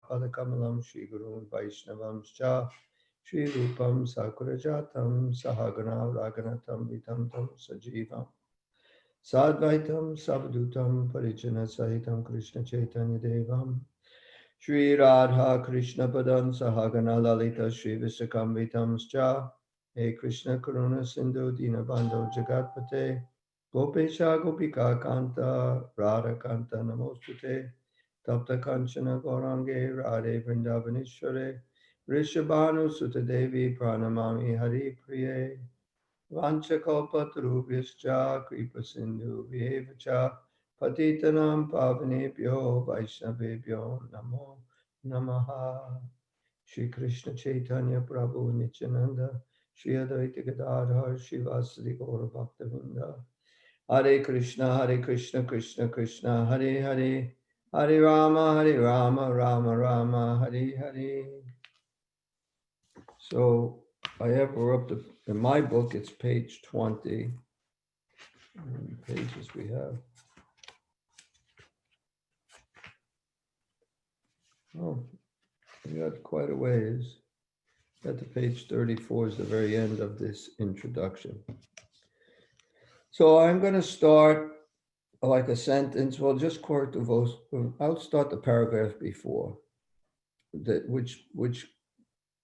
Padakamalam Shri Gurun Vaishnavam Cha Shri Rupam Sakurajatam Sahagana Raganatam Vitam Tam Sajivam Sadvaitam Savdutam Parijana Sahitam Krishna Chaitanya Devam Shri Radha Krishna Padan Sahagana Lalita Shri Visakamvitam Cha He Krishna Karuna Sindhu Dinabando Jagatpate Gopesha Gopika Kanta Radha Kanta Namostute Tapta Kanchana Gorange Radhe Vrindavanishware Rishabhanu Sutta Devi Pranamami Hari Priye Vanchakalpatarubhyascha Kripa Sindhu Vyevacha Patitanam Pavanebhyo Vaishnavebhyo Namo Namaha Shri Krishna Chaitanya Prabhu Nityananda Shri Advaita Gadadhar Shivasadi Gaura Bhaktavinda Hare Krishna Krishna Krishna Hare Hare Hare Rama Rama Rama Hare Hare. So I have, we're up to, in my book, it's page 20. How many pages we have? Oh, we got quite a ways. Got to page 34 is the very end of this introduction. So I'm going to start like a sentence. Well, just quote the voice. I'll start the paragraph before that, which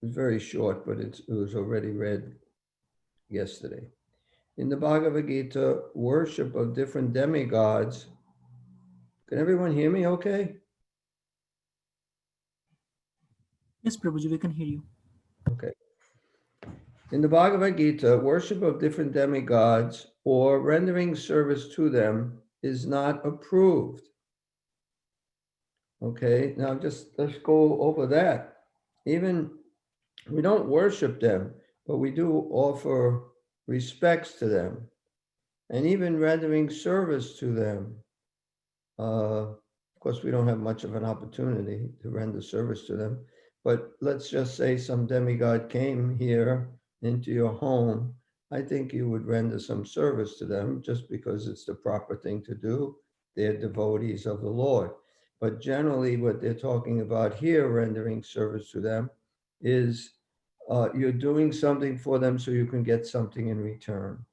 is very short, but it was already read yesterday. In the Bhagavad Gita, worship of different demigods. Can everyone hear me okay? Yes, Prabhuji, we can hear you. Okay. In the Bhagavad Gita, worship of different demigods or rendering service to them is not approved. Okay, now let's go over that. Even we don't worship them, but we do offer respects to them and even rendering service to them. Of course, we don't have much of an opportunity to render service to them, but let's just say some demigod came here into your home. I think you would render some service to them just because it's the proper thing to do. They're devotees of the Lord. But generally, what they're talking about here, rendering service to them, is you're doing something for them so you can get something in return.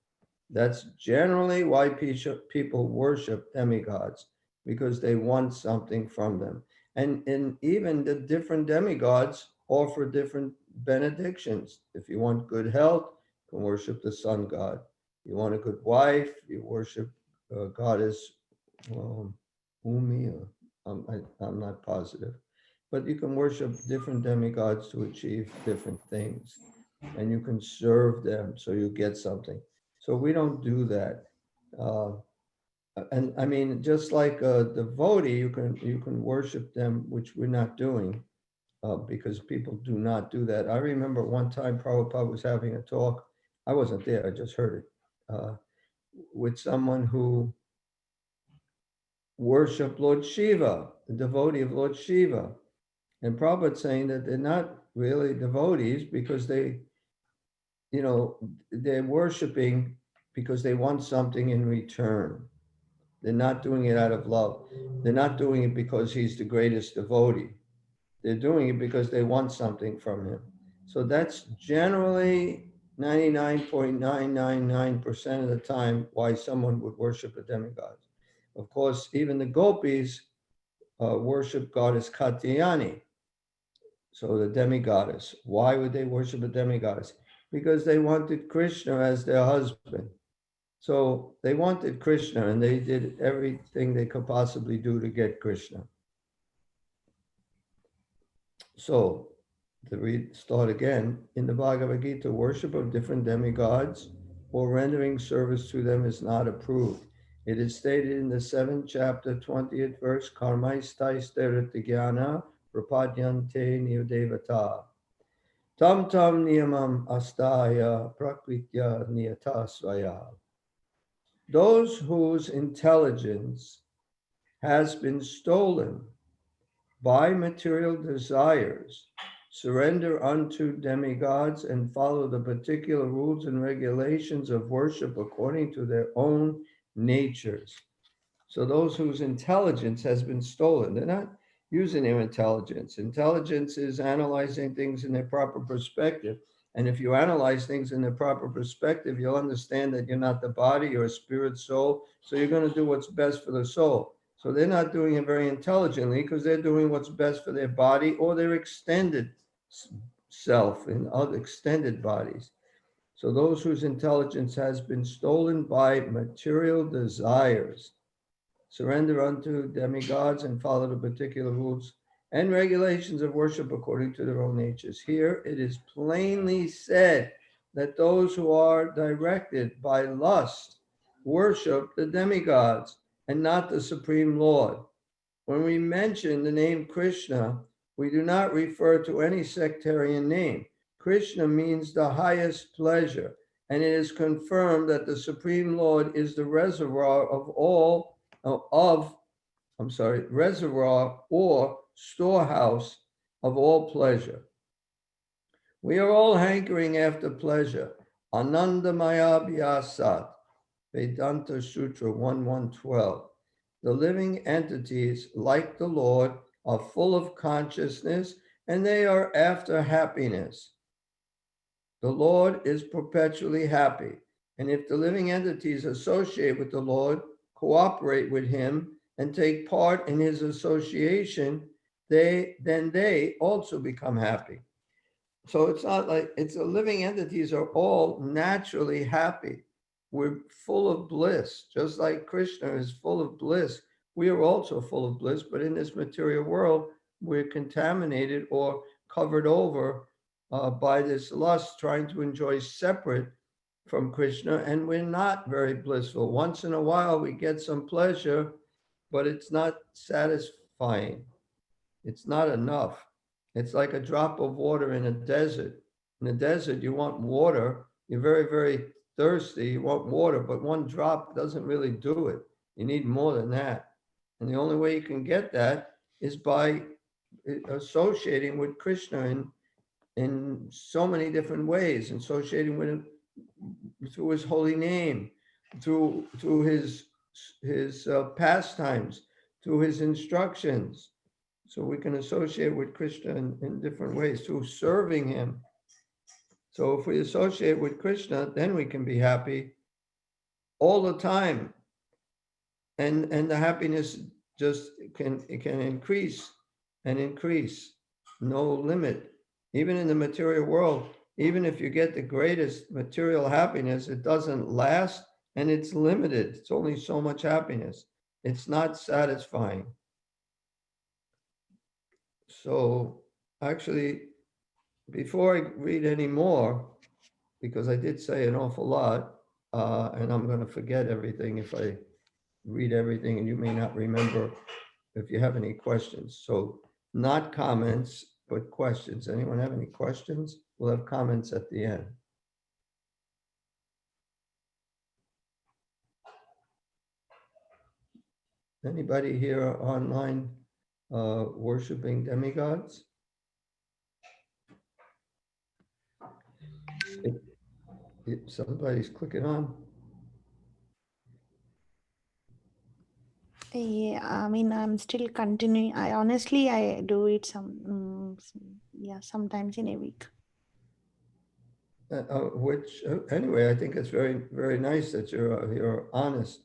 That's generally why people worship demigods, because they want something from them. And even the different demigods offer different benedictions. If you want good health, you can worship the sun god. You want a good wife, you worship goddess Umi, or I'm not positive. But you can worship different demigods to achieve different things. And you can serve them so you get something. So we don't do that. Uh, and I mean, just like a devotee, you can worship them, which we're not doing, because people do not do that. I remember one time Prabhupada was having a talk. I wasn't there, I just heard it, with someone who worshiped Lord Shiva, the devotee of Lord Shiva. And Prabhupada saying that they're not really devotees because they're worshiping because they want something in return. They're not doing it out of love. They're not doing it because he's the greatest devotee. They're doing it because they want something from him. So that's generally 99.999% of the time why someone would worship a demigod. Of course, even the gopis worship goddess Katyayani, so the demigoddess. Why would they worship a demigoddess? Because they wanted Krishna as their husband. So they wanted Krishna and they did everything they could possibly do to get Krishna. So to start again, in the Bhagavad Gita, worship of different demigods or rendering service to them is not approved. It is stated in the 7th chapter, 20th verse, Karmaistai prapadyante niyodevata. Tam tam niyamam astaya prakritya niyatasvaya. Those whose intelligence has been stolen by material desires surrender unto demigods and follow the particular rules and regulations of worship according to their own natures. So those whose intelligence has been stolen, they're not, using their intelligence. Intelligence is analyzing things in their proper perspective. And if you analyze things in their proper perspective, you'll understand that you're not the body, you're a spirit soul. So you're going to do what's best for the soul. So they're not doing it very intelligently because they're doing what's best for their body or their extended self in other extended bodies. So those whose intelligence has been stolen by material desires surrender unto demigods and follow the particular rules and regulations of worship according to their own natures. Here it is plainly said that those who are directed by lust worship the demigods and not the Supreme Lord. When we mention the name Krishna, we do not refer to any sectarian name. Krishna means the highest pleasure, and it is confirmed that the Supreme Lord is the reservoir of all reservoir or storehouse of all pleasure. We are all hankering after pleasure. Anandamaya Vyasat, Vedanta Sutra 1112. The living entities, like the Lord, are full of consciousness and they are after happiness. The Lord is perpetually happy. And if the living entities associate with the Lord, cooperate with him, and take part in his association, they also become happy. So it's not like it's the living entities are all naturally happy. We're full of bliss, just like Krishna is full of bliss. We are also full of bliss, but in this material world, we're contaminated or covered over by this lust, trying to enjoy separate from Krishna, and we're not very blissful. Once in a while, we get some pleasure, but it's not satisfying. It's not enough. It's like a drop of water in a desert. In the desert, you want water. You're very, very thirsty. You want water, but one drop doesn't really do it. You need more than that. And the only way you can get that is by associating with Krishna in so many different ways, associating with him through his holy name, through his pastimes, through his instructions. So we can associate with Krishna in different ways, through serving him. So if we associate with Krishna, then we can be happy all the time. And the happiness just can increase and increase, no limit. Even in the material world, even if you get the greatest material happiness, it doesn't last and it's limited. It's only so much happiness. It's not satisfying. So actually, before I read any more, because I did say an awful lot, and I'm going to forget everything if I read everything, and you may not remember if you have any questions. So not comments, but questions. Anyone have any questions? We'll have comments at the end. Anybody here online worshiping demigods? If somebody's clicking on. Yeah, I mean, I'm still continuing. I do it sometimes in a week. Anyway, I think it's very, very nice that you're honest.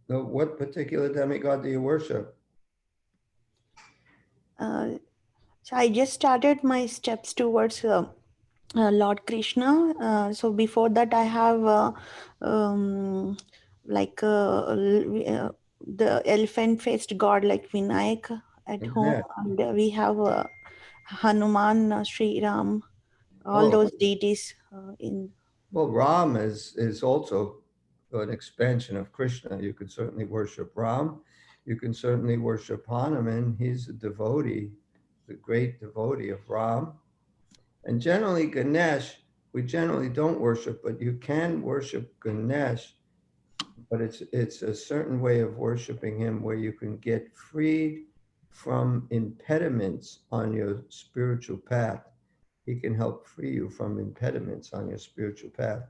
So what particular demigod do you worship? So I just started my steps towards Lord Krishna. So before that, I have the elephant-faced god like Vinayak at home, Exactly. and we have Hanuman, Sri Ram, all Oh, those deities in. well, Ram is also an expansion of Krishna. You could certainly worship Ram. You can certainly worship Hanuman. He's a devotee, the great devotee of Ram. And generally Ganesh, we generally don't worship, but you can worship Ganesh, but it's a certain way of worshiping him where you can get freed from impediments on your spiritual path. He can help free you from impediments on your spiritual path.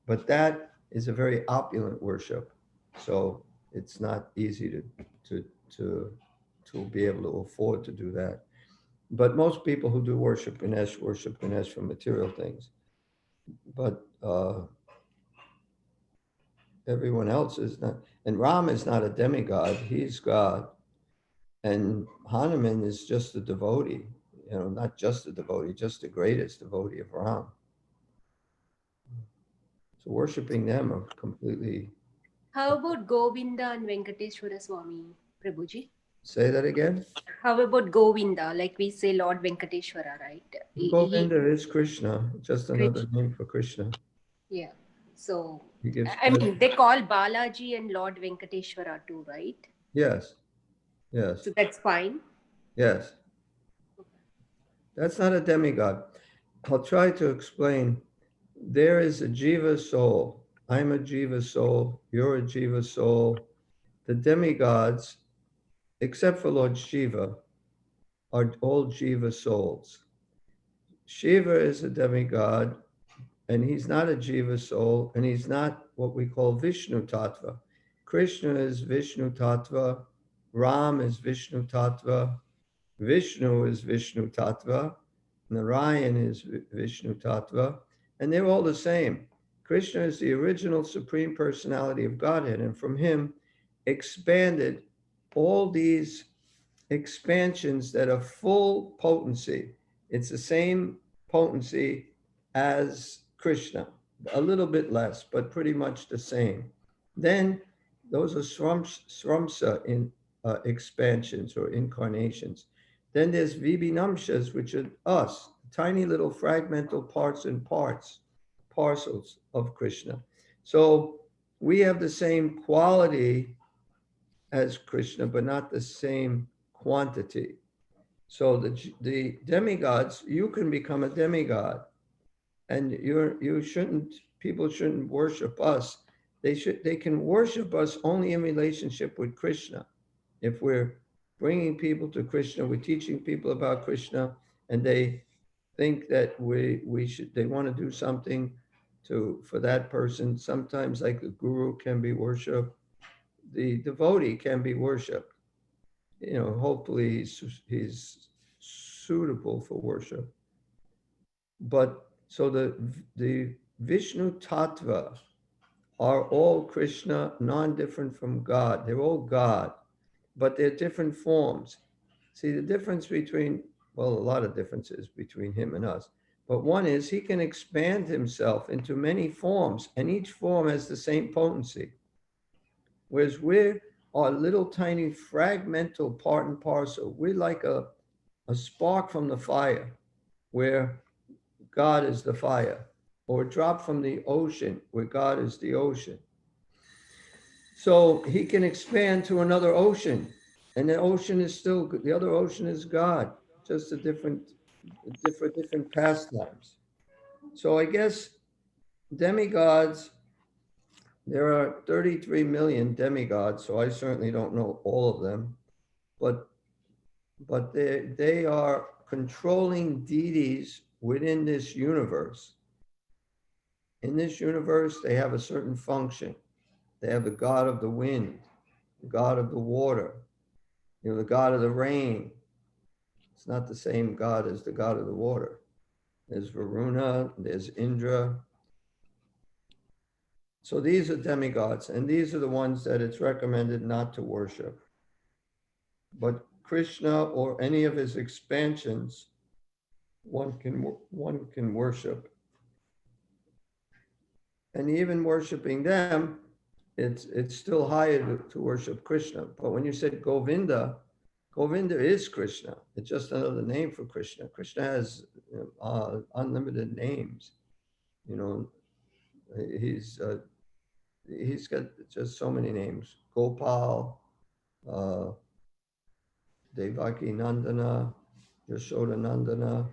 But that is a very opulent worship. So it's not easy to to be able to afford to do that. But most people who do worship Ganesh for material things. But everyone else is not. And Ram is not a demigod, he's God. And Hanuman is just a devotee, not just a devotee, just the greatest devotee of Ram. So worshiping them are completely. How about Govinda and Venkateshwara Swami, Prabhuji? Say that again? How about Govinda? Like we say Lord Venkateshwara, right? Govinda is Krishna, just another name for Krishna. Yeah. So, He gives I pleasure. mean, they call Balaji and Lord Venkateshwara too, right? Yes, yes, So that's fine. yes. That's not a demigod. I'll try to explain. There is a Jiva soul. I'm a Jiva soul. You're a Jiva soul. The demigods, except for Lord Shiva, are all Jiva souls. Shiva is a demigod, and he's not a Jiva soul, and he's not what we call Vishnu Tattva. Krishna is Vishnu Tattva, Ram is Vishnu Tattva, Vishnu is Vishnu Tattva, Narayan is Vishnu Tattva, and they're all the same. Krishna is the original Supreme Personality of Godhead, and from him expanded all these expansions that are full potency. It's the same potency as Krishna, a little bit less, but pretty much the same. Then those are sramsa in expansions or incarnations. Then there's vibhinamshas, which are us, tiny little fragmental parcels of Krishna. So we have the same quality as Krishna, but not the same quantity. So the demigods, you can become a demigod, and people shouldn't worship us. They can worship us only in relationship with Krishna. If we're bringing people to Krishna, we're teaching people about Krishna, and they think that they want to do something for that person. Sometimes, like the guru can be worshipped, the devotee can be worshipped. Hopefully he's suitable for worship. But so the Vishnu Tattva are all Krishna, non-different from God. They're all God, but they're different forms. See, the difference a lot of differences between him and us. But one is he can expand himself into many forms, and each form has the same potency. Whereas we're a little tiny fragmental part and parcel. We're like a spark from the fire, where God is the fire, or a drop from the ocean, where God is the ocean. So he can expand to another ocean, and the other ocean is God, just a different pastimes. So I guess demigods, there are 33 million demigods, so I certainly don't know all of them, but they are controlling deities within this universe. In this universe, they have a certain function. They have the god of the wind, the god of the water, the god of the rain. It's not the same god as the god of the water. There's Varuna, there's Indra. So these are demigods, and these are the ones that it's recommended not to worship. But Krishna or any of his expansions, one can worship. And even worshiping them, it's still higher to worship Krishna. But when you said Govinda is Krishna. It's just another name for Krishna. Krishna has unlimited names. He's got just so many names. Gopal, Devaki Nandana, Yashoda Nandana,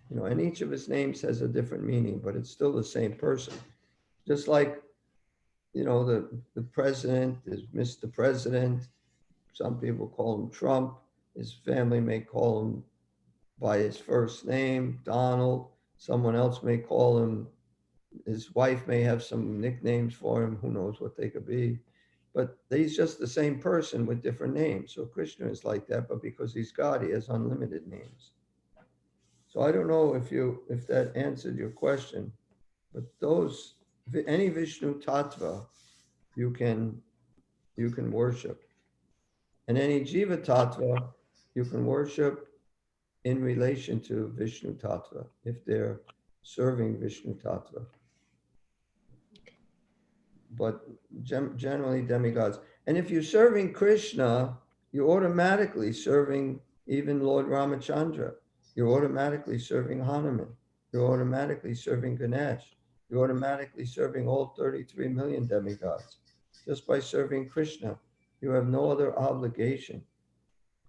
and each of his names has a different meaning, but it's still the same person. Just like, the president is Mr. President. Some people call him Trump. His family may call him by his first name, Donald. Someone else may call him, his wife may have some nicknames for him. Who knows what they could be. but he's just the same person with different names. So Krishna is like that, but because he's God, he has unlimited names. So I don't know if that answered your question, but any Vishnu Tattva you can worship. And any Jiva Tattva you can worship in relation to Vishnu Tattva, if they're serving Vishnu Tattva. But generally demigods. And if you're serving Krishna, you're automatically serving even Lord Ramachandra. You're automatically serving Hanuman. You're automatically serving Ganesh. You're automatically serving all 33 million demigods. Just by serving Krishna, you have no other obligation.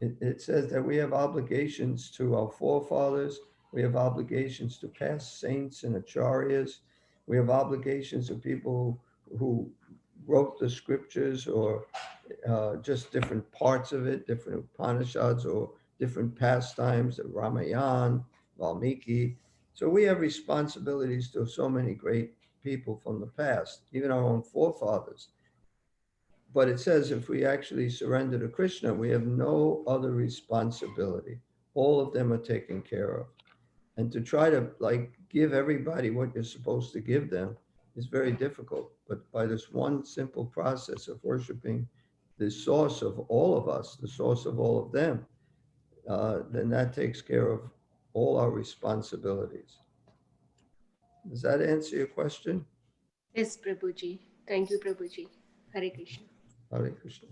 It says that we have obligations to our forefathers. We have obligations to past saints and acharyas. We have obligations to people who wrote the scriptures, or just different parts of it, different Upanishads or different pastimes, the Ramayana, Valmiki. So we have responsibilities to so many great people from the past, even our own forefathers. But it says if we actually surrender to Krishna, we have no other responsibility. All of them are taken care of. And to try to give everybody what you're supposed to give them is very difficult. But by this one simple process of worshiping the source of all of us, the source of all of them, then that takes care of all our responsibilities. Does that answer your question? Yes, Prabhuji. Thank you, Prabhuji. Hare Krishna. Hare Krishna.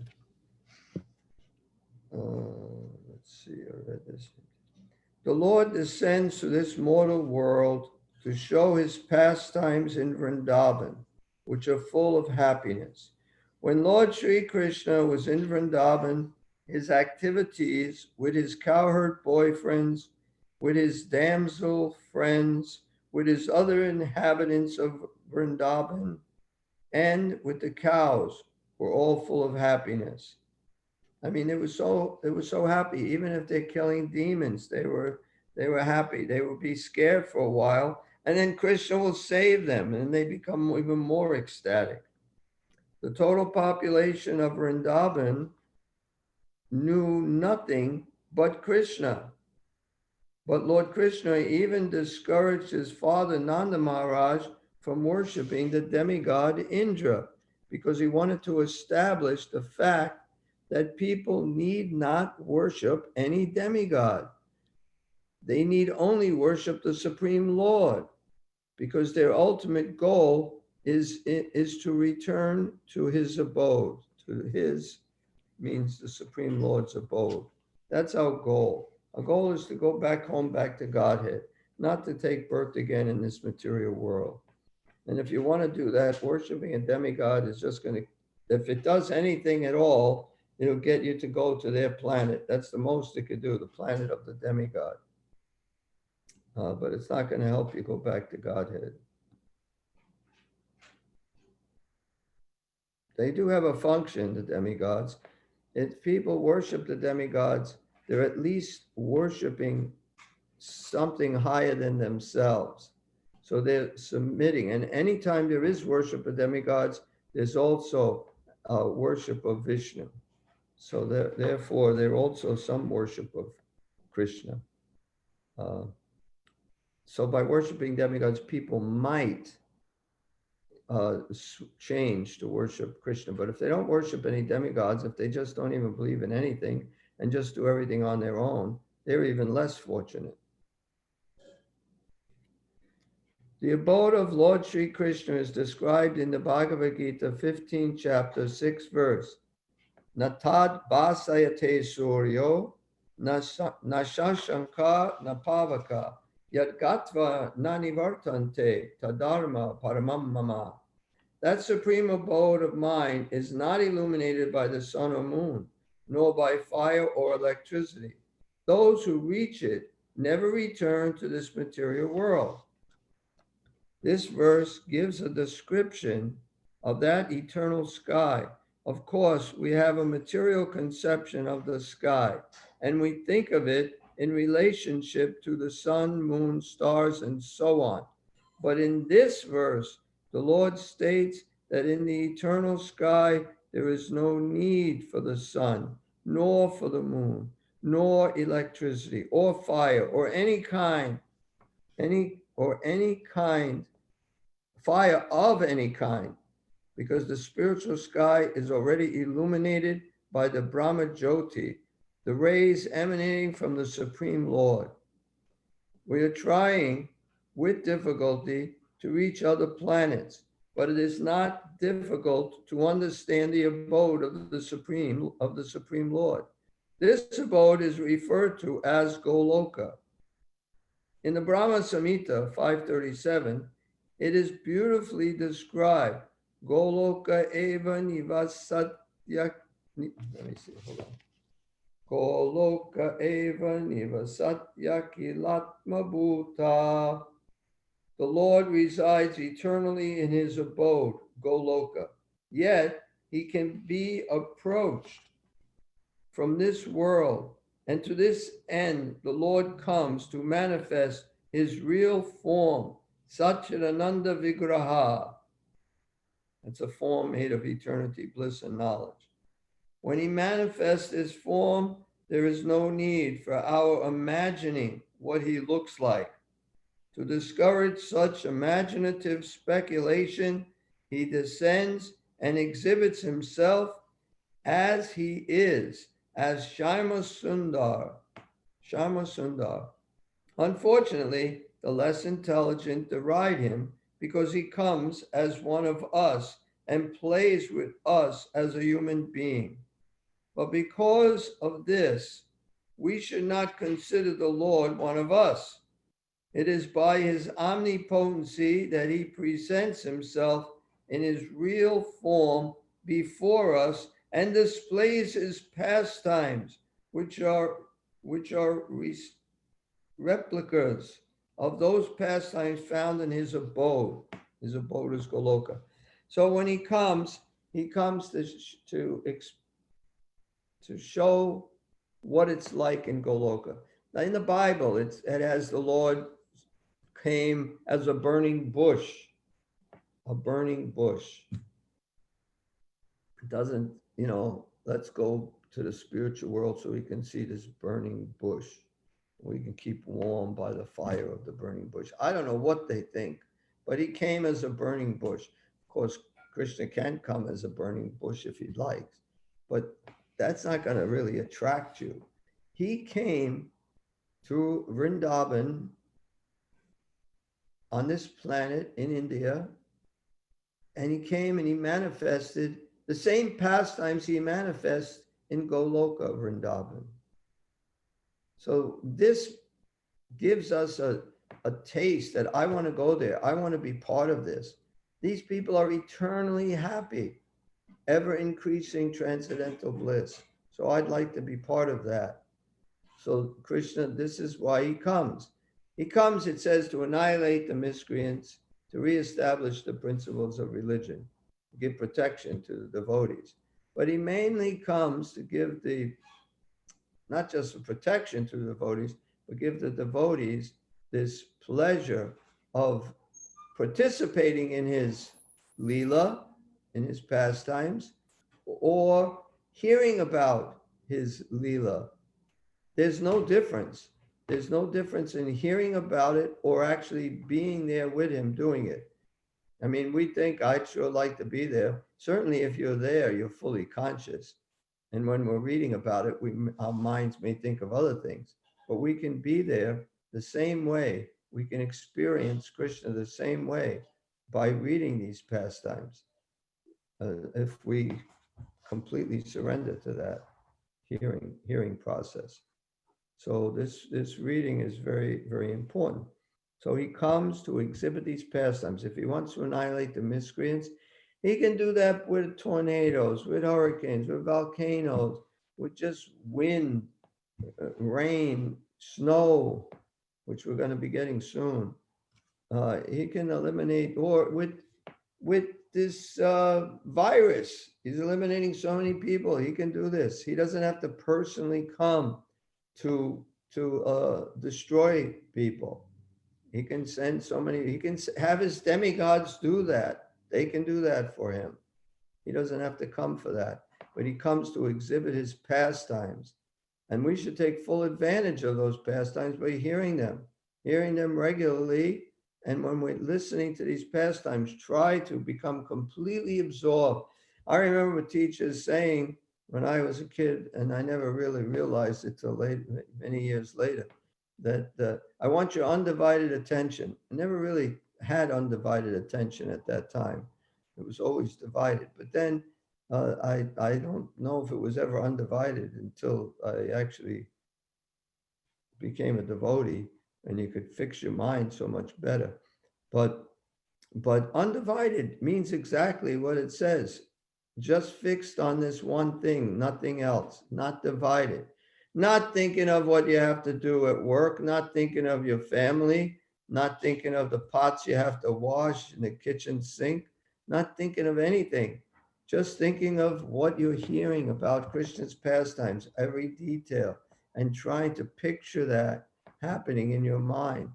Let's see, I read this. The Lord descends to this mortal world to show his pastimes in Vrindavan, which are full of happiness. When Lord Sri Krishna was in Vrindavan, his activities with his cowherd boyfriends, with his damsel friends, with his other inhabitants of Vrindavan, and with the cows were all full of happiness. I mean, it was so happy. Even if they're killing demons, they were happy. They would be scared for a while, and then Krishna will save them, and they become even more ecstatic. The total population of Vrindavan knew nothing but Krishna. But Lord Krishna even discouraged his father Nanda Maharaj from worshiping the demigod Indra, because he wanted to establish the fact that people need not worship any demigod. They need only worship the Supreme Lord, because their ultimate goal is to return to his abode. To his means the Supreme Lord's abode. That's our goal. Our goal is to go back home, back to Godhead, not to take birth again in this material world. And if you want to do that, worshiping a demigod is just going to, if it does anything at all, it'll get you to go to their planet. That's the most it could do, the planet of the demigod. But it's not going to help you go back to Godhead. They do have a function, the demigods. If people worship the demigods, they're at least worshiping something higher than themselves. So they're submitting. And anytime there is worship of demigods, there's also worship of Vishnu. So therefore, there's also some worship of Krishna. So by worshiping demigods, people might change to worship Krishna. But if they don't worship any demigods, if they just don't even believe in anything and just do everything on their own, they're even less fortunate. The abode of Lord Sri Krishna is described in the Bhagavad Gita, 15th chapter, 6th verse. Natad vasayate suryo, nashashanka napavaka, yat gatva nanivartante tadarma paramam mama. That supreme abode of mine is not illuminated by the sun or moon, nor by fire or electricity. Those who reach it never return to this material world. This verse gives a description of that eternal sky. Of course, we have a material conception of the sky, and we think of it in relationship to the sun, moon, stars, and so on. But in this verse, the Lord states that in the eternal sky, There is no need for the sun, nor for the moon, nor electricity, or fire, or any kind, fire of any kind, because the spiritual sky is already illuminated by the Brahma Jyoti, the rays emanating from the Supreme Lord. We are trying with difficulty to reach other planets, but it is not difficult to understand the abode of the Supreme Lord. This abode is referred to as Goloka. In the Brahma Samhita 537, it is beautifully described. Goloka eva nivasatya. Let me see, hold on. Goloka eva nivasatya kilatma bhuta. The Lord resides eternally in his abode, Goloka. Yet he can be approached from this world. And to this end, the Lord comes to manifest his real form, Satchidananda Vigraha. It's a form made of eternity, bliss, and knowledge. When he manifests his form, there is no need for our imagining what he looks like. To discourage such imaginative speculation, he descends and exhibits himself as he is, as Shama Sundar. Unfortunately, the less intelligent deride him because he comes as one of us and plays with us as a human being. But because of this, we should not consider the Lord one of us. It is by his omnipotency that he presents himself in his real form before us and displays his pastimes, which are replicas of those pastimes found in his abode. His abode is Goloka. So when he comes to show what it's like in Goloka. Now in the Bible, it has the Lord came as a burning bush. A burning bush. It doesn't, let's go to the spiritual world so we can see this burning bush. We can keep warm by the fire of the burning bush. I don't know what they think, but he came as a burning bush. Of course, Krishna can come as a burning bush if he likes, but that's not going to really attract you. He came through Vrindavan on this planet in India, and he came and he manifested the same pastimes he manifests in Goloka, Vrindavan. So this gives us a taste that I want to go there. I want to be part of this. These people are eternally happy, ever increasing transcendental bliss. So I'd like to be part of that. So Krishna, this is why he comes. He comes, it says, to annihilate the miscreants, to reestablish the principles of religion, to give protection to the devotees. But he mainly comes to give not just the protection to the devotees, but give the devotees this pleasure of participating in his lila, in his pastimes, or hearing about his lila. There's no difference. There's no difference in hearing about it or actually being there with him doing it. I mean, we think I'd sure like to be there. Certainly if you're there, you're fully conscious. And when we're reading about it, our minds may think of other things, but we can be there the same way. We can experience Krishna the same way by reading these pastimes. If we completely surrender to that hearing process. So this reading is very, very important. So he comes to exhibit these pastimes. If he wants to annihilate the miscreants, he can do that with tornadoes, with hurricanes, with volcanoes, with just wind, rain, snow, which we're going to be getting soon. He can eliminate, or with this virus, he's eliminating so many people. He can do this. He doesn't have to personally come to destroy people. He can send so many, he can have his demigods do that. They can do that for him. He doesn't have to come for that, but he comes to exhibit his pastimes. And we should take full advantage of those pastimes by hearing them regularly. And when we're listening to these pastimes, try to become completely absorbed. I remember teachers saying when I was a kid, and I never really realized it till late, many years later, that I want your undivided attention. I never really had undivided attention at that time. It was always divided. But then I don't know if it was ever undivided until I actually became a devotee, and you could fix your mind so much better. But undivided means exactly what it says. Just fixed on this one thing, nothing else, not divided. Not thinking of what you have to do at work, not thinking of your family, not thinking of the pots you have to wash in the kitchen sink, not thinking of anything. Just thinking of what you're hearing about Krishna's pastimes, every detail, and trying to picture that happening in your mind.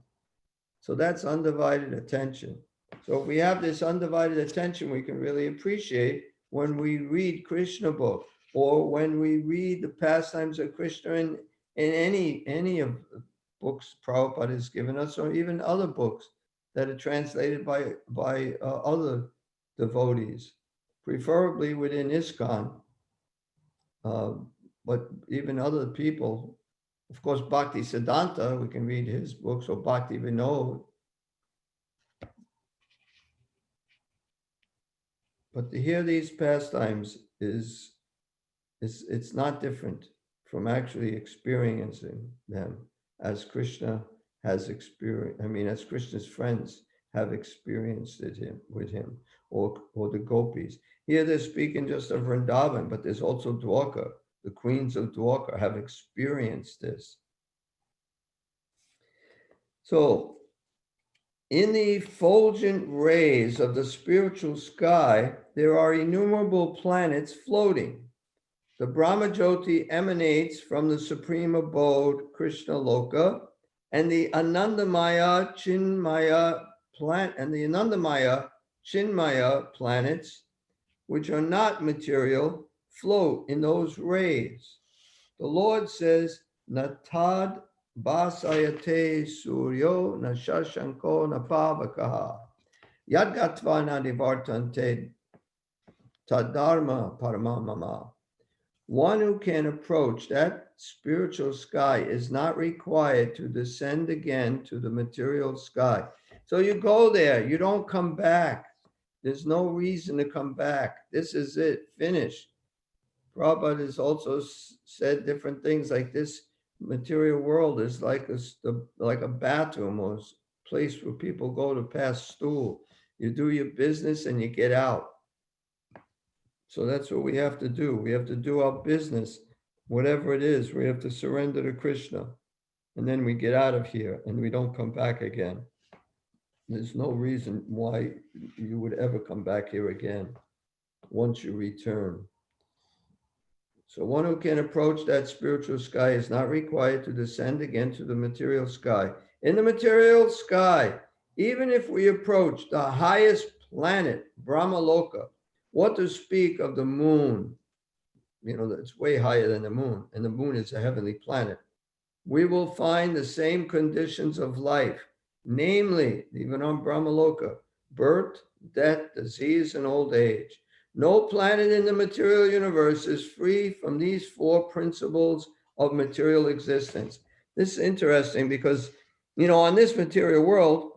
So that's undivided attention. So if we have this undivided attention, we can really appreciate when we read Krishna book, or when we read the pastimes of Krishna in any of the books Prabhupada has given us, or even other books that are translated by other devotees, preferably within ISKCON, but even other people. Of course, Bhakti Siddhanta, we can read his books, or Bhakti Vinod. But to hear these pastimes it's not different from actually experiencing them as Krishna has experienced. I mean, as Krishna's friends have experienced it with him, or the gopis. Here they're speaking just of Vrindavan, but there's also Dwarka. The queens of Dwarka have experienced this. So, in the effulgent rays of the spiritual sky, there are innumerable planets floating. The Brahmajyoti emanates from the supreme abode, Krishna Loka, and the Anandamaya Chinmaya planets, which are not material, float in those rays. The Lord says, Natad Basayate Suryo na Shashanko na Pavakaha Yadgatva na Nivartante Tadharma Paramamama. One who can approach that spiritual sky is not required to descend again to the material sky. So you go there, you don't come back. There's no reason to come back. This is it, finished. Prabhupada has also said different things like this material world is like a bathroom, or a place where people go to pass stool. You do your business and you get out. So that's what we have to do. We have to do our business, whatever it is. We have to surrender to Krishna. And then we get out of here and we don't come back again. There's no reason why you would ever come back here again once you return. So one who can approach that spiritual sky is not required to descend again to the material sky. In the material sky, even if we approach the highest planet, Brahmaloka, what to speak of the moon? You know, it's way higher than the moon, and the moon is a heavenly planet. We will find the same conditions of life, namely, even on Brahmaloka, birth, death, disease, and old age. No planet in the material universe is free from these four principles of material existence. This is interesting because, you know, on this material world,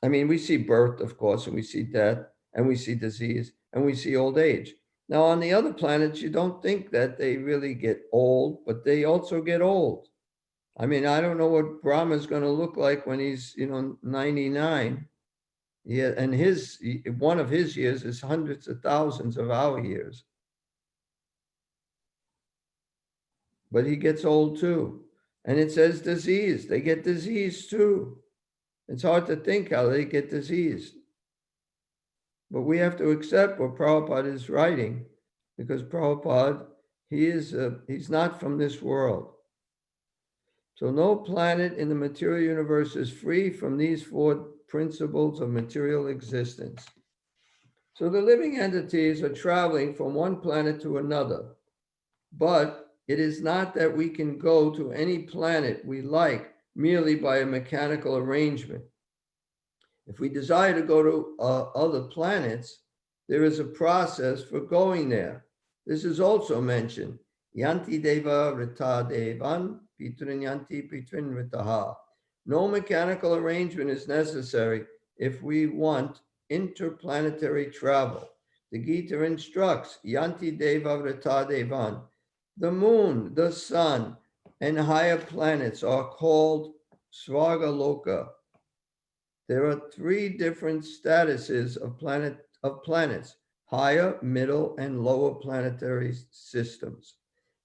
I mean, we see birth, of course, and we see death, and we see disease, and we see old age. Now, on the other planets, you don't think that they really get old, but they also get old. I mean, I don't know what Brahma is going to look like when he's, 99. Yeah, and one of his years is hundreds of thousands of our years. But he gets old too. And it says disease. They get disease too. It's hard to think how they get disease. But we have to accept what Prabhupada is writing, because Prabhupada, he's not from this world. So no planet in the material universe is free from these four principles of material existence. So the living entities are traveling from one planet to another, but it is not that we can go to any planet we like merely by a mechanical arrangement. If we desire to go to other planets, there is a process for going there. This is also mentioned. Yanti deva rita devan pitrin yanti pitrin ritaha. No mechanical arrangement is necessary if we want interplanetary travel. The Gita instructs yanti deva rita devan. The moon, the sun, and higher planets are called Svargaloka. There are three different statuses of planets, higher, middle, and lower planetary systems.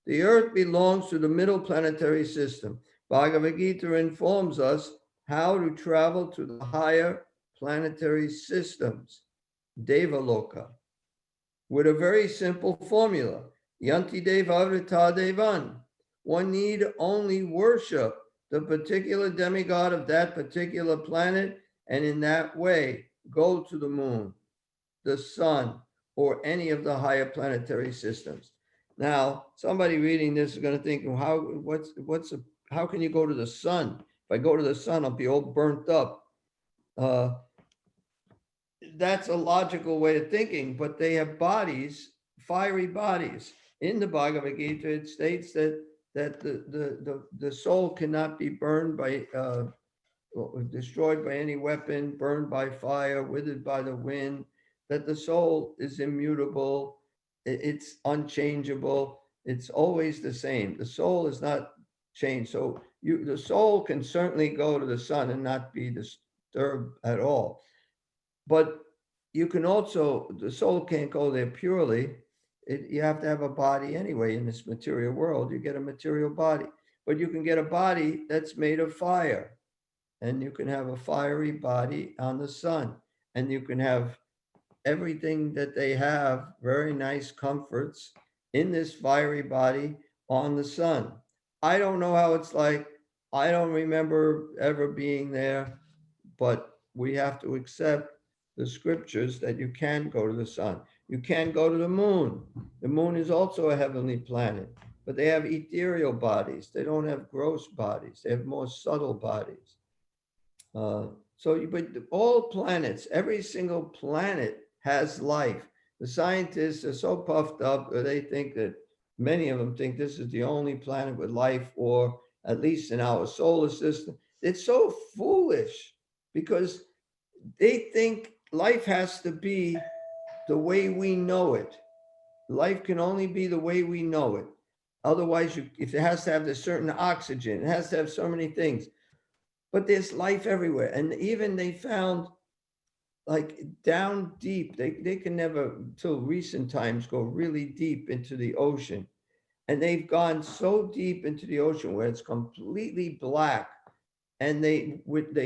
The Earth belongs to the middle planetary system. Bhagavad Gita informs us how to travel to the higher planetary systems, Devaloka, with a very simple formula. Yanti Deva Rita Devan. One need only worship the particular demigod of that particular planet, and in that way go to the moon, the sun, or any of the higher planetary systems. Now, somebody reading this is going to think, well, how can you go to the sun? If I go to the sun, I'll be all burnt up. That's a logical way of thinking, but they have bodies, fiery bodies. In the Bhagavad Gita, it states that the soul cannot be burned by destroyed by any weapon, burned by fire, withered by the wind, that the soul is immutable, it's unchangeable, it's always the same. The soul is not changed. So the soul can certainly go to the sun and not be disturbed at all. But you can also, the soul can't go there purely. You have to have a body anyway in this material world. You get a material body, but you can get a body that's made of fire. And you can have a fiery body on the sun, and you can have everything that they have, very nice comforts in this fiery body on the sun. I don't know how it's like. I don't remember ever being there, but we have to accept the scriptures that you can go to the sun. You can go to the moon. The moon is also a heavenly planet, but they have ethereal bodies. They don't have gross bodies. They have more subtle bodies. But all planets, every single planet has life. The scientists are so puffed up, or they think that many of them think this is the only planet with life, or at least in our solar system. It's so foolish because they think life has to be the way we know it. Life can only be the way we know it. Otherwise, if it has to have this certain oxygen, it has to have so many things. But there's life everywhere. And even they found, like, down deep, they can never, until recent times, go really deep into the ocean. And they've gone so deep into the ocean where it's completely black. And they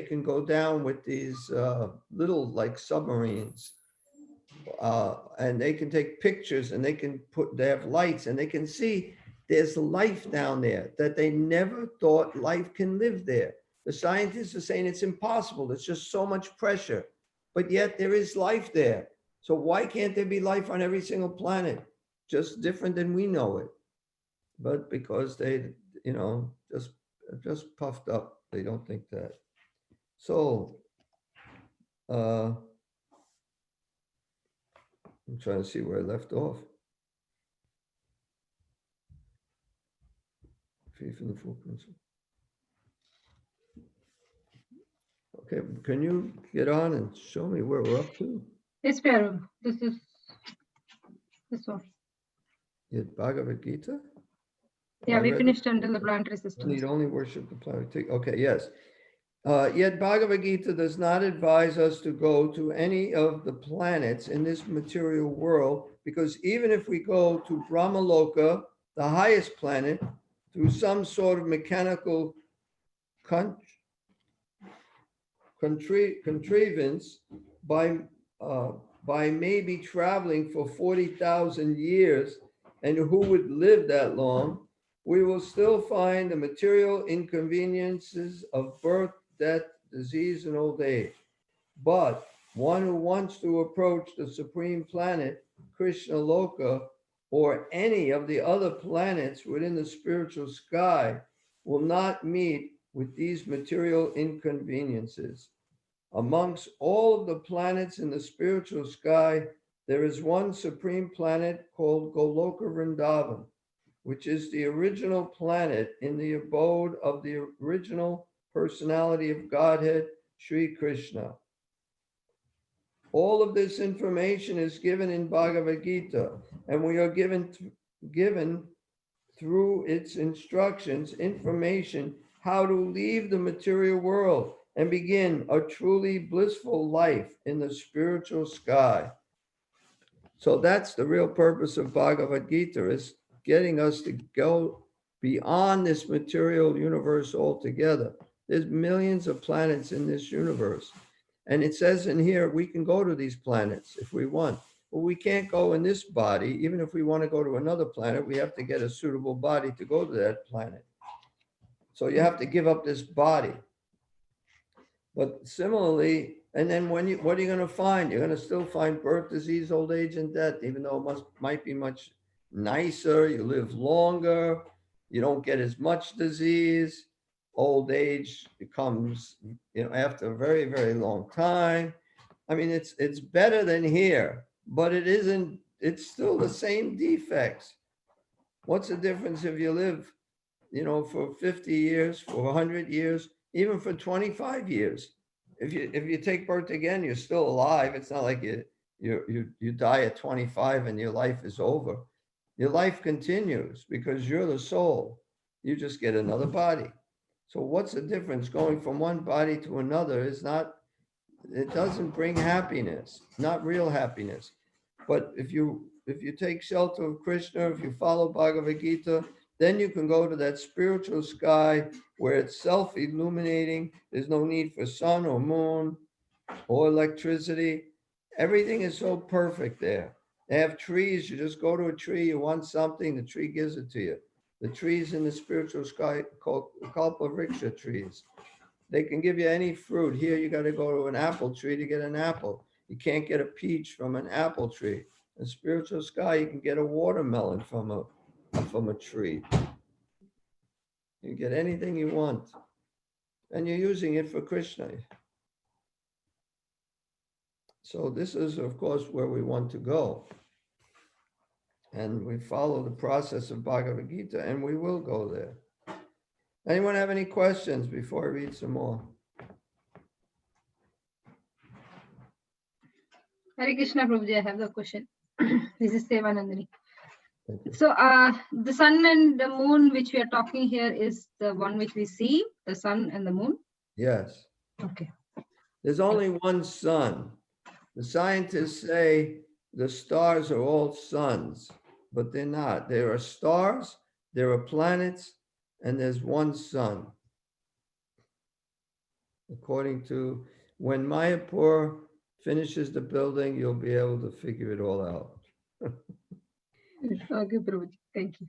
can go down with these little, like, submarines. And they can take pictures, and they have lights, and they can see there's life down there that they never thought life can live there. The scientists are saying it's impossible. There's just so much pressure, but yet there is life there. So why can't there be life on every single planet? Just different than we know it. But because they, just puffed up, they don't think that. So, I'm trying to see where I left off. Faith in the full principle. Okay, can you get on and show me where we're up to? Yes, Pyari. This is this one. Bhagavad Gita? Yeah, I we read finished until the planetary it. systems. Need only worship the planet. Okay, yes. Yet Bhagavad Gita does not advise us to go to any of the planets in this material world, because even if we go to Brahmaloka, the highest planet, through some sort of mechanical contrivance, by maybe traveling for 40,000 years, and who would live that long, we will still find the material inconveniences of birth, death, disease, and old age. But one who wants to approach the supreme planet, Krishna Loka, or any of the other planets within the spiritual sky will not meet with these material inconveniences. Amongst all of the planets in the spiritual sky, there is one supreme planet called Goloka Vrindavan, which is the original planet in the abode of the original personality of Godhead, Sri Krishna. All of this information is given in Bhagavad Gita, and we are given through its instructions information how to leave the material world and begin a truly blissful life in the spiritual sky. So that's the real purpose of Bhagavad Gita, is getting us to go beyond this material universe altogether. There's millions of planets in this universe. And it says in here, we can go to these planets if we want. But we can't go in this body. Even if we want to go to another planet, we have to get a suitable body to go to that planet. So you have to give up this body. But similarly, and then what are you going to find? You're going to still find birth, disease, old age, and death, even though it might be much nicer. You live longer. You don't get as much disease. Old age comes, after a very, very long time. I mean, it's better than here, but it isn't. It's still the same defects. What's the difference if you live, for 50 years, for 100 years, even for 25 years? If you take birth again, you're still alive. It's not like you die at 25 and your life is over. Your life continues because you're the soul. You just get another body. So what's the difference? Going from one body to another it doesn't bring happiness, not real happiness. But if you take shelter of Krishna, if you follow Bhagavad Gita, then you can go to that spiritual sky where it's self-illuminating. There's no need for sun or moon or electricity. Everything is so perfect there. They have trees. You just go to a tree, you want something, the tree gives it to you. The trees in the spiritual sky called Kalpavriksha trees. They can give you any fruit. Here you got to go to an apple tree to get an apple. You can't get a peach from an apple tree. In spiritual sky, you can get a watermelon from a tree. You get anything you want. And you're using it for Krishna. So this is, of course, where we want to go. And we follow the process of Bhagavad Gita, and we will go there. Anyone have any questions before I read some more? Hare Krishna, Prabhuji, I have the question. This is Sevanandani. So the sun and the moon which we are talking here is the one which we see, the sun and the moon? Yes. Okay. There's only one sun. The scientists say the stars are all suns, but they're not. There are stars, there are planets, and there's one sun. According to when Mayapur finishes the building, you'll be able to figure it all out. Okay, Prabhuji. Thank you.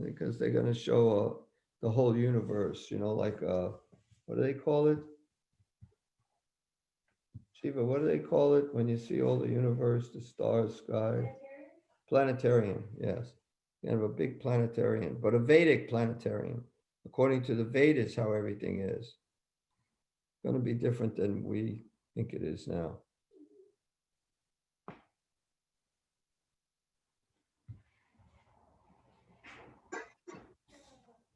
Because they're going to show the whole universe, like, what do they call it? Shiva, what do they call it when you see all the universe, the stars, sky? Planetarium, yes. You have a big planetarium, but a Vedic planetarium. According to the Vedas, how everything is. It's going to be different than we think it is now.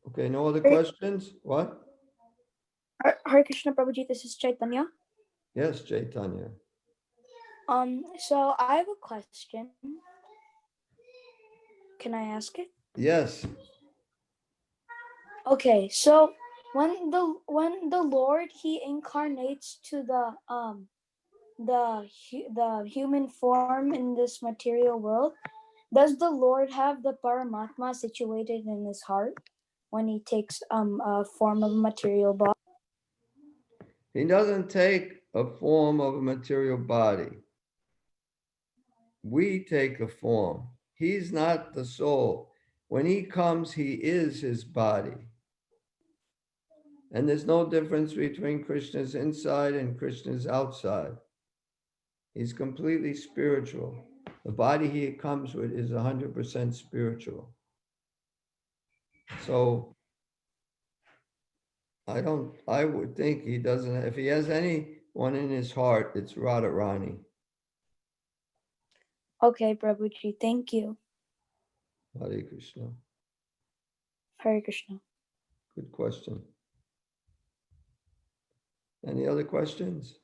Okay, no other questions? What? Hare Krishna Prabhuji, this is Chaitanya. Yes, Chaitanya. So I have a question. Can I ask it? Yes. Okay, so when the Lord he incarnates to the human form in this material world, does the Lord have the Paramatma situated in his heart when he takes a form of material body? He doesn't take a form of a material body. We take a form. He's not the soul. When he comes, he is his body. And there's no difference between Krishna's inside and Krishna's outside. He's completely spiritual. The body he comes with is 100% spiritual. So I would think he doesn't, if he has anyone in his heart, it's Radharani. Okay, Prabhuji, thank you. Hare Krishna. Hare Krishna. Good question. Any other questions?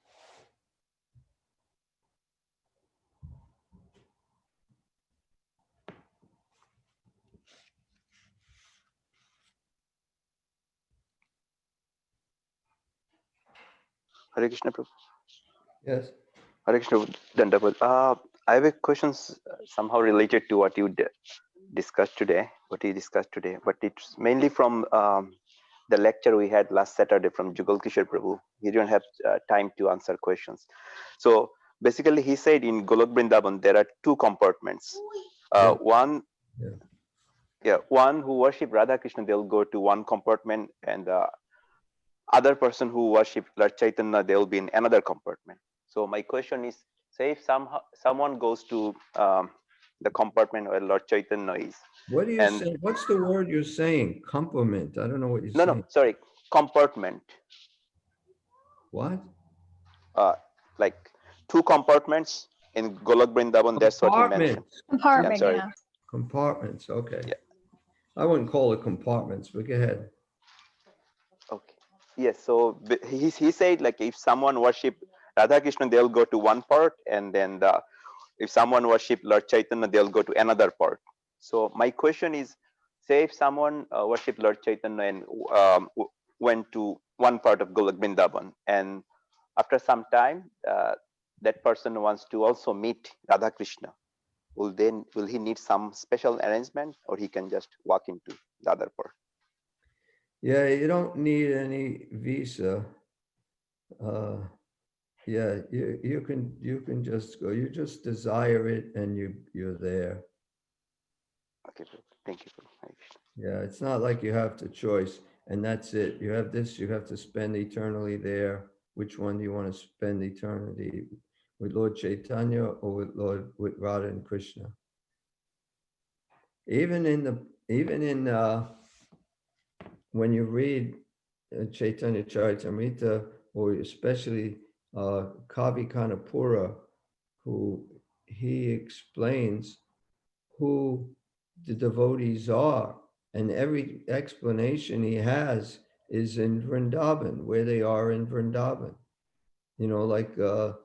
Hare Krishna, Prabhu. Yes. Hare Krishna, Dandapad. I have a questions somehow related to what you discussed today, but it's mainly from the lecture we had last Saturday from Jugal Kishore Prabhu. He didn't have time to answer questions. So basically, he said in Golok Vrindavan, there are two compartments. Yeah. One, Yeah. one who worship Radha Krishna, they'll go to one compartment, and the other person who worship Lord Chaitanya, they'll be in another compartment. So my question is, say if someone goes to the compartment where Lord Chaitanya is, What do you and say? What's the word you're saying? Compliment. I don't know what you're saying. sorry, compartment, What? like two compartments in Golok Vrindavan, that's what he mentioned. Compartments. I'm sorry. Compartments. Okay. Yeah. I wouldn't call it compartments, but go ahead. Okay. Yes. So he said, like, if someone worship Radha Krishna, they'll go to one part, and then if someone worship Lord Chaitanya, they'll go to another part. So my question is, say if someone worship Lord Chaitanya and went to one part of Golok Vrindavan, and after some time, that person wants to also meet Radha Krishna. Will he need some special arrangement, or he can just walk into the other part? Yeah, you don't need any visa. Yeah, you can just go. You just desire it, and you're there. Okay, thank you. Yeah, it's not like you have to choice, and that's it. You have this. You have to spend eternally there. Which one do you want to spend eternity with, Lord Chaitanya or with Radha and Krishna? Even in when you read Chaitanya Charitamrita, or especially Kavi Kanapura, who he explains who the devotees are, and every explanation he has is in Vrindavan, where they are in Vrindavan. You know, like the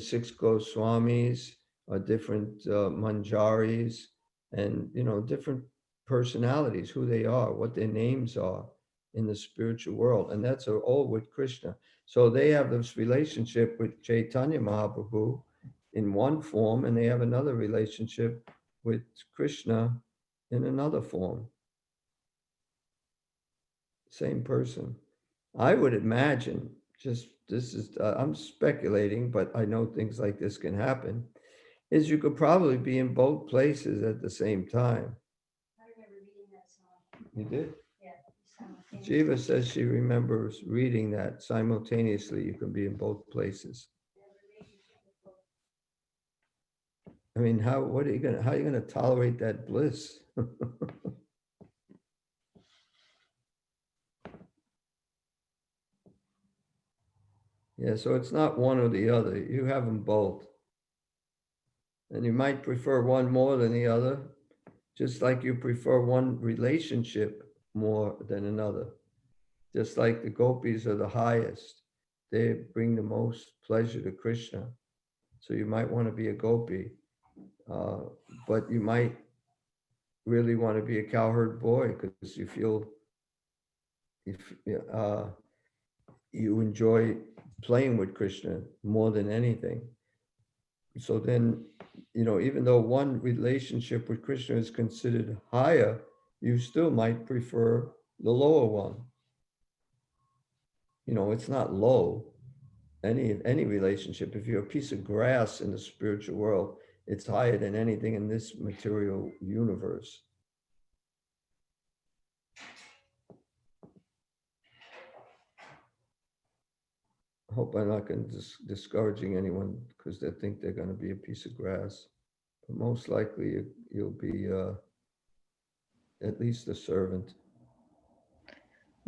six Goswamis are different Manjaris, and different personalities, who they are, what their names are in the spiritual world, and that's all with Krishna. So they have this relationship with Chaitanya Mahaprabhu in one form, and they have another relationship with Krishna in another form. Same person. I would imagine, I'm speculating, but I know things like this can happen, is you could probably be in both places at the same time. I remember reading that song. You did? Yeah. Jiva says she remembers reading that simultaneously. You can be in both places. I mean, how are you gonna tolerate that bliss? Yeah, so it's not one or the other. You have them both. And you might prefer one more than the other, just like you prefer one relationship more than another. Just like the gopis are the highest. They bring the most pleasure to Krishna. So you might want to be a gopi, but you might really want to be a cowherd boy because you feel you enjoy playing with Krishna more than anything. So then, even though one relationship with Krishna is considered higher, you still might prefer the lower one. It's not low. Any relationship, if you're a piece of grass in the spiritual world, it's higher than anything in this material universe. hope I'm not going to discouraging anyone because they think they're going to be a piece of grass. But most likely you'll be at least a servant.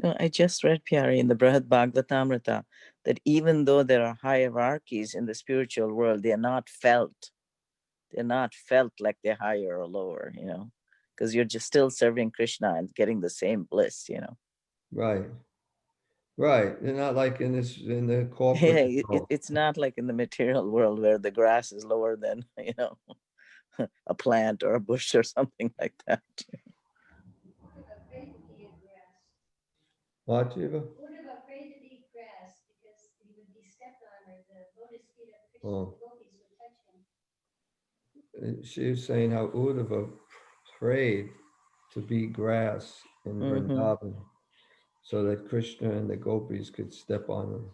No, I just read, Pyari, in the Brihad Bhagavatamrita that even though there are hierarchies in the spiritual world, they're not felt. They're not felt like they're higher or lower, you know, because you're just still serving Krishna and getting the same bliss, you know. Right. Right. They're not like in the Yeah, corporate world. it's not like in the material world where the grass is lower than, you know, a plant or a bush or something like that. Would have afraid to eat grass. What, Jiva? Would have afraid to eat grass because he would be stepped on or the lotus feet of Krishna, Oh. the gopis would touch him. She was saying how Uddhava prayed to be grass in Vrindavan so that Krishna and the gopis could step on him.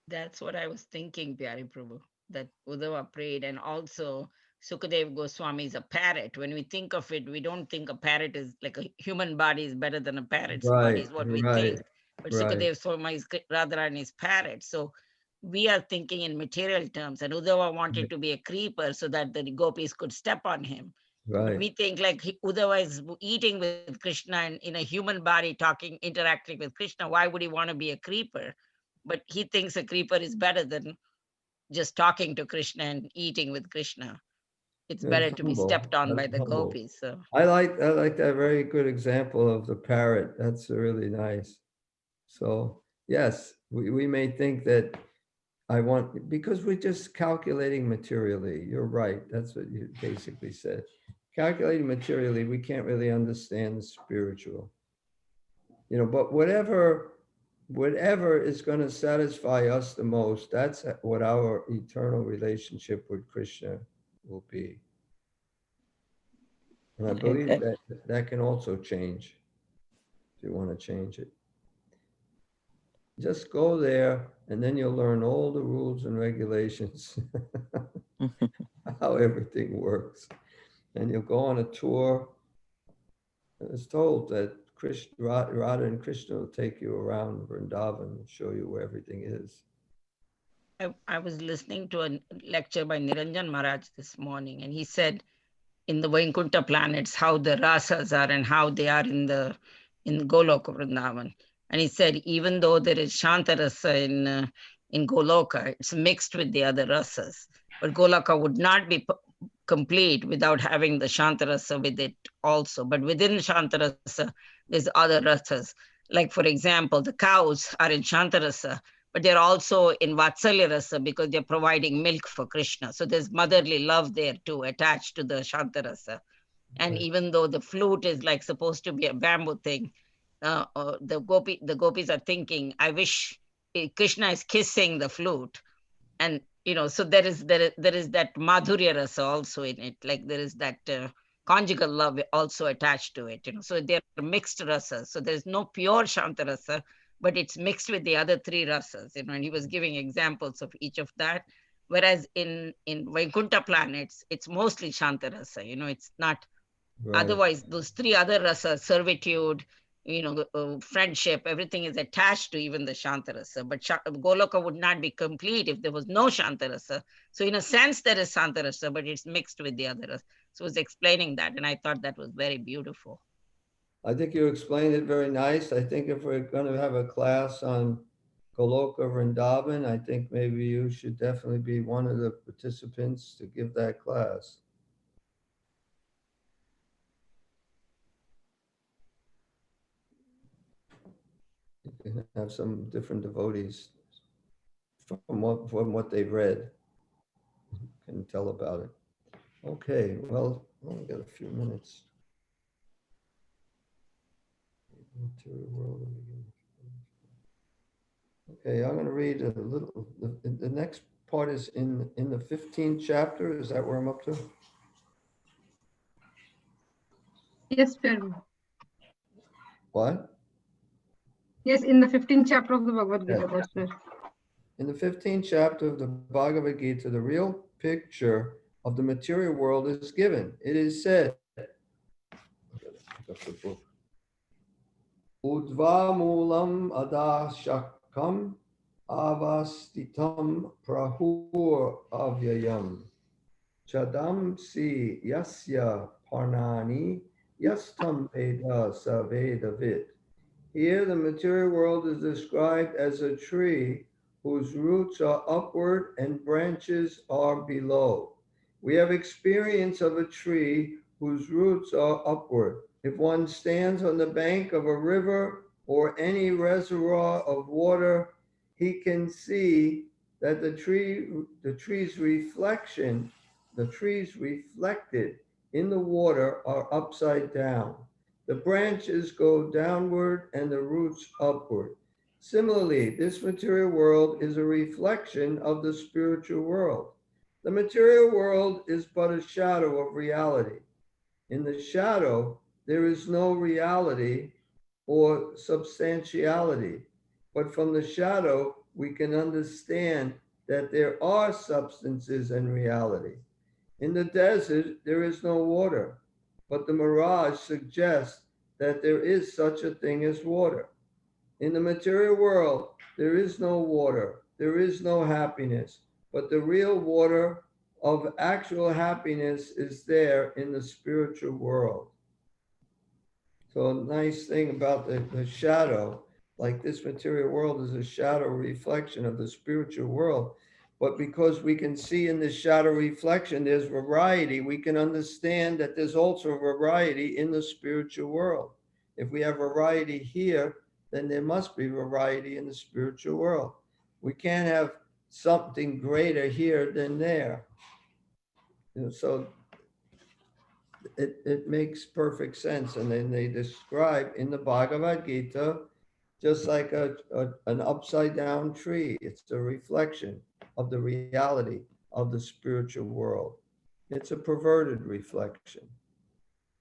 That's what I was thinking, Pyari Prabhu, that Uddhava prayed, and also Sukadev Goswami is a parrot. When we think of it, we don't think a parrot is like a human body is better than a parrot's body, is what we think. But Sukadev Goswami is Radharani is parrot. So we are thinking in material terms, and Uddhava wanted to be a creeper so that the gopis could step on him. But we think like Uddhava is eating with Krishna and in a human body talking, interacting with Krishna. Why would he want to be a creeper? But he thinks a creeper is better than just talking to Krishna and eating with Krishna. It's better to be stepped on by the gopis. So I like that very good example of the parrot. That's really nice. So yes, we may think that because we're just calculating materially. You're right. That's what you basically said. Calculating materially, we can't really understand the spiritual. You know, but whatever is going to satisfy us the most, that's what our eternal relationship with Krishna will be. And I believe that can also change if you want to change it. Just go there and then you'll learn all the rules and regulations, how everything works. And you'll go on a tour. And it's told that Radha and Krishna will take you around Vrindavan and show you where everything is. I was listening to a lecture by Niranjan Maharaj this morning, and he said in the Vaikuntha planets how the rasas are and how they are in Goloka Vrindavan. And he said even though there is Shanta rasa in Goloka, it's mixed with the other rasas. But Goloka would not be complete without having the Shanta rasa with it also. But within Shanta rasa, there's other rasas. Like for example, the cows are in Shanta rasa, but they're also in Vatsalya rasa because they're providing milk for Krishna. So there's motherly love there too, attached to the Shanta rasa. And even though the flute is like supposed to be a bamboo thing, the gopis are thinking, I wish Krishna is kissing the flute. And you know, so there is that madhurya rasa also in it, like there is that conjugal love also attached to it, you know. So they're mixed rasas. So there's no pure Shanta rasa, but it's mixed with the other three rasas, you know. And he was giving examples of each of that. Whereas in Vaikuntha planets, it's mostly Shanta rasa, you know. It's not otherwise those three other rasas, servitude, you know, friendship, everything is attached to even the Shanta rasa. But Goloka would not be complete if there was no Shanta rasa. So in a sense, there is Shanta rasa, but it's mixed with the other rasa. So I was explaining that, and I thought that was very beautiful. I think you explained it very nice. I think if we're going to have a class on Goloka Vrindavan, I think maybe you should definitely be one of the participants to give that class. You can have some different devotees from what they've read can tell about it. Okay, well, we only got a few minutes. Material world. Okay, I'm going to read a little. The next part is in the 15th chapter. Is that where I'm up to? Yes, Pyari. What? Yes, in the 15th chapter of the Bhagavad Gita. Yeah. That's where. In the 15th chapter of the Bhagavad Gita, the real picture of the material world is given. It is said, Udva Mulam Adashakam avastitam prahur avyayam. Chadam si yasya parnani yastam veda sa vedavit. Here, the material world is described as a tree whose roots are upward and branches are below. We have experience of a tree whose roots are upward. If one stands on the bank of a river or any reservoir of water, he can see that the tree's reflection, the trees reflected in the water are upside down. The branches go downward and the roots upward. Similarly, this material world is a reflection of the spiritual world. The material world is but a shadow of reality. In the shadow, there is no reality or substantiality. But from the shadow, we can understand that there are substances and reality. In the desert, there is no water, but the mirage suggests that there is such a thing as water. In the material world, there is no water, there is no happiness, but the real water of actual happiness is there in the spiritual world. So a nice thing about the shadow, like this material world is a shadow reflection of the spiritual world. But because we can see in this shadow reflection, there's variety, we can understand that there's also variety in the spiritual world. If we have variety here, then there must be variety in the spiritual world. We can't have something greater here than there. So it makes perfect sense. And then they describe in the Bhagavad Gita, just like an upside down tree. It's a reflection of the reality of the spiritual world. It's a perverted reflection,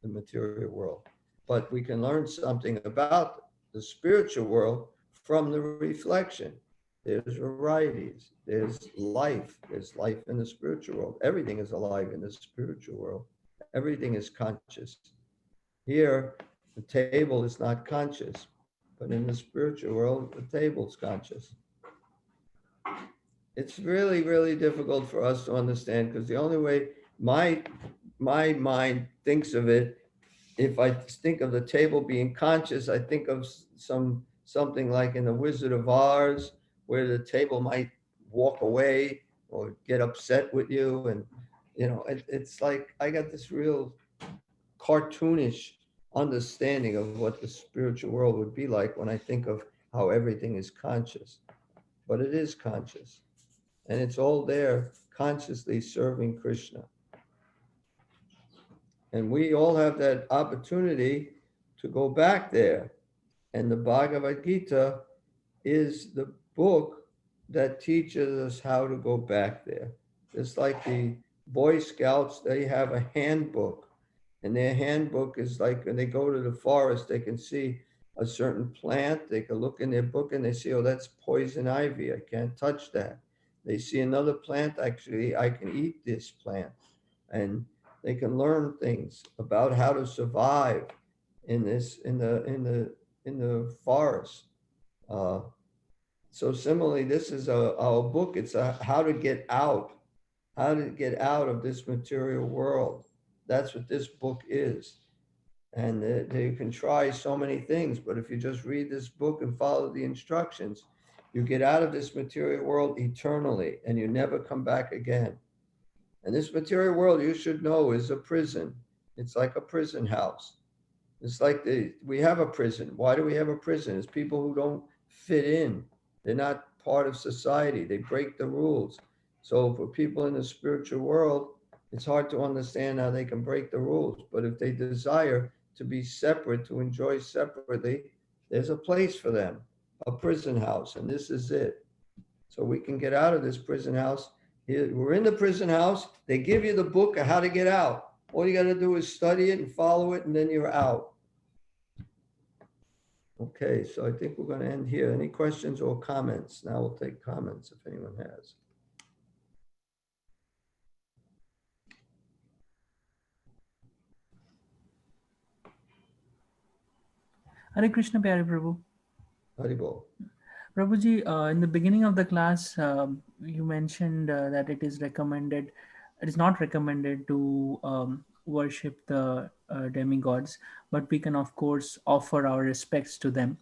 the material world. But we can learn something about the spiritual world from the reflection. There's varieties, there's life in the spiritual world. Everything is alive in the spiritual world. Everything is conscious. Here, the table is not conscious, but in the spiritual world, the table's conscious. It's really, really difficult for us to understand because the only way my mind thinks of it, if I think of the table being conscious, I think of something like in the Wizard of Oz, where the table might walk away or get upset with you. And, it's like I got this real cartoonish understanding of what the spiritual world would be like when I think of how everything is conscious. But it is conscious. And it's all there consciously serving Krishna. And we all have that opportunity to go back there. And the Bhagavad Gita is the book that teaches us how to go back there. It's like the Boy Scouts, they have a handbook. And their handbook is like when they go to the forest, they can see a certain plant. They can look in their book and they see, oh, that's poison ivy. I can't touch that. They see another plant, actually, I can eat this plant. And they can learn things about how to survive in the forest. So similarly, this is our book. It's how to get out of this material world. That's what this book is. And you can try so many things, but if you just read this book and follow the instructions, you get out of this material world eternally and you never come back again. And this material world, you should know, is a prison. It's like a prison house. It's like we have a prison. Why do we have a prison? It's people who don't fit in. They're not part of society. They break the rules. So for people in the spiritual world, it's hard to understand how they can break the rules. But if they desire to be separate, to enjoy separately, there's a place for them, a prison house, and this is it. So we can get out of this prison house. Here, we're in the prison house. They give you the book of how to get out. All you got to do is study it and follow it, and then you're out. Okay, so I think we're going to end here. Any questions or comments? Now we'll take comments if anyone has. Hare Krishna, Pyari Prabhu. Haribol. Prabhuji, in the beginning of the class, you mentioned that it is recommended, it is not recommended to worship the demigods, but we can, of course, offer our respects to them.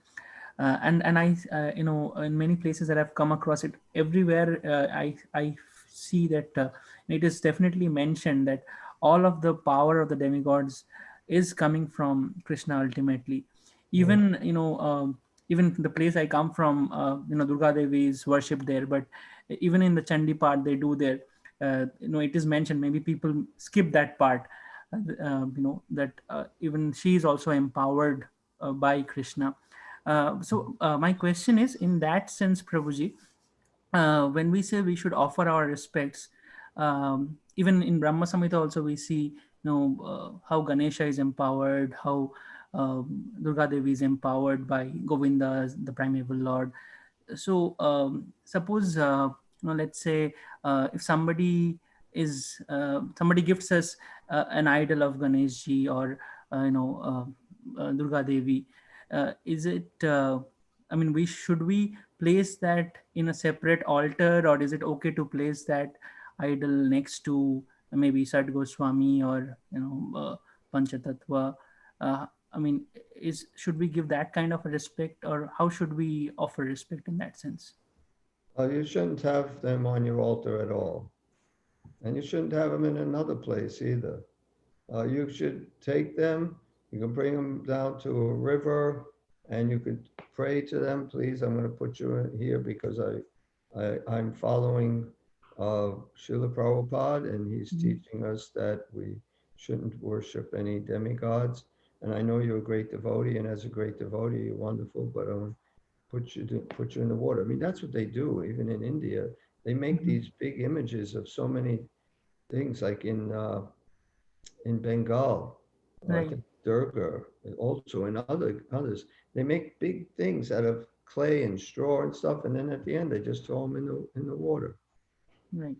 And I, in many places that I've come across it, everywhere I see that it is definitely mentioned that all of the power of the demigods is coming from Krishna ultimately. Even even the place I come from, Durga Devi is worshipped there, but even in the Chandi part they do there. It is mentioned. Maybe people skip that part. That even she is also empowered by Krishna. So my question is, in that sense, Prabhuji, when we say we should offer our respects, even in Brahma Samhita also we see, how Ganesha is empowered, how Durga Devi is empowered by Govinda, the primeval Lord. So suppose, let's say if somebody gifts us an idol of Ganeshji or Durga Devi, is it? I mean, we place that in a separate altar, or is it okay to place that idol next to maybe Sad Goswami or Panchatattva? I mean, should we give that kind of a respect, or how should we offer respect in that sense? You shouldn't have them on your altar at all. And you shouldn't have them in another place either. You should take them, you can bring them down to a river, and you could pray to them. Please, I'm going to put you in here because I'm following Srila Prabhupada, and he's teaching us that we shouldn't worship any demigods. And I know you're a great devotee, and as a great devotee, you're wonderful, but I want to put you in the water. I mean, that's what they do, even in India. They make these big images of so many things, like in Bengal, like Right. in Durga, also in others. They make big things out of clay and straw and stuff, and then at the end they just throw them in the water. Right.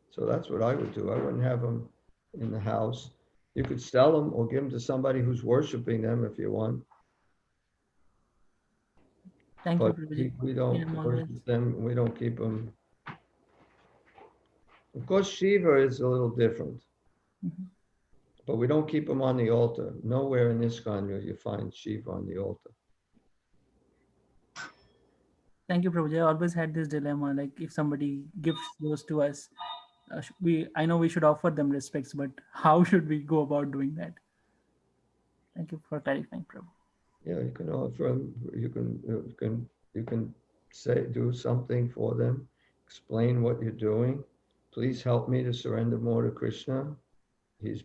So that's what I would do. I wouldn't have them in the house. You could sell them or give them to somebody who's worshiping them if you want. Thank you, But Prabhuji. we Yeah, don't I'm always. worship them. We don't keep them. Of course, Shiva is a little different. Mhm. But we don't keep them on the altar. Nowhere in ISKCON will you find Shiva on the altar. Thank you, Prabhuji. I always had this dilemma, like if somebody gives those to us, I know we should offer them respects, but how should we go about doing that? Thank you for clarifying, Prabhu. Yeah, you can offer them. You can say, do something for them. Explain what you're doing. Please help me to surrender more to Krishna. He's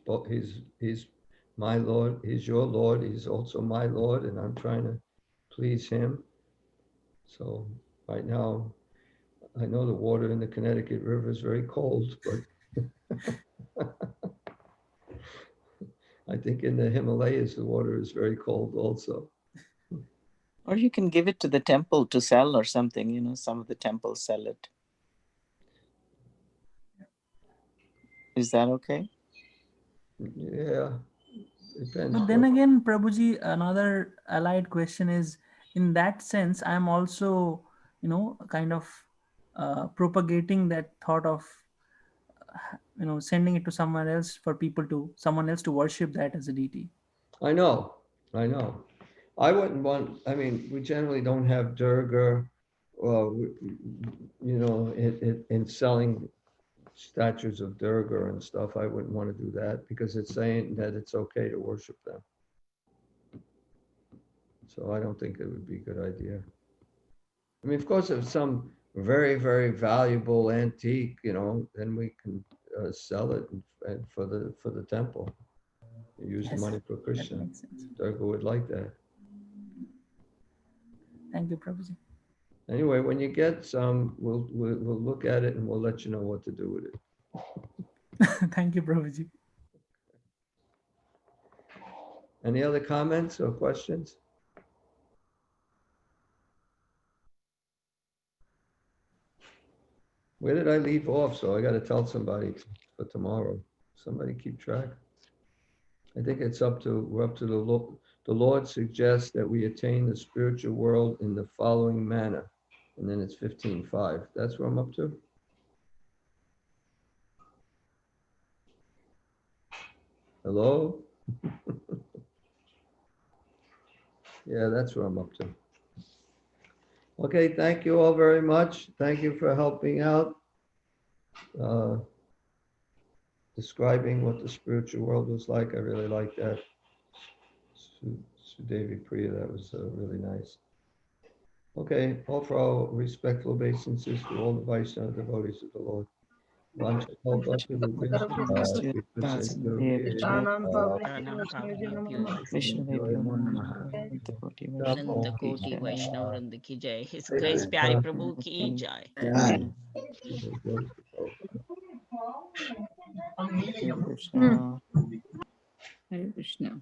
my Lord. He's your Lord. He's also my Lord, and I'm trying to please him. So right now, I know the water in the Connecticut River is very cold, but I think in the Himalayas, the water is very cold also. Or you can give it to the temple to sell or something, some of the temples sell it. Is that okay? Yeah, depends. But then again, Prabhuji, another allied question is, in that sense, I'm also, kind of propagating that thought of, sending it to someone else someone else to worship that as a deity. I know. I wouldn't want, I mean, we generally don't have Durga, in selling statues of Durga and stuff. I wouldn't want to do that because it's saying that it's okay to worship them. So I don't think it would be a good idea. I mean, of course, if some very, very valuable antique, then we can sell it and for the temple. Use the Yes, money for that Krishna. makes sense. Durga would like that. Thank you, Prabhuji. Anyway, when you get some, we'll look at it and we'll let you know what to do with it. Thank you, Prabhuji. Any other comments or questions? Where did I leave off? So I got to tell somebody for tomorrow. Somebody keep track. I think we're up to the the Lord suggests that we attain the spiritual world in the following manner. And then it's 15:5. That's where I'm up to. Hello? Yeah, that's where I'm up to. Okay, thank you all very much. Thank you for helping out. Describing what the spiritual world was like. I really like that. Sudevi Priya, that was really nice. Okay, offer our respectful obeisances to all the Vaishnava devotees of the Lord. Vancha kalpa tarubhya Pranam Pranam Pavnebhyo Vishnavebhyo namaha. Ananta Koti Vaishnavrinda ki jai. His Grace Pyari Prabhu ki jai. Krishna. Hare Krishna.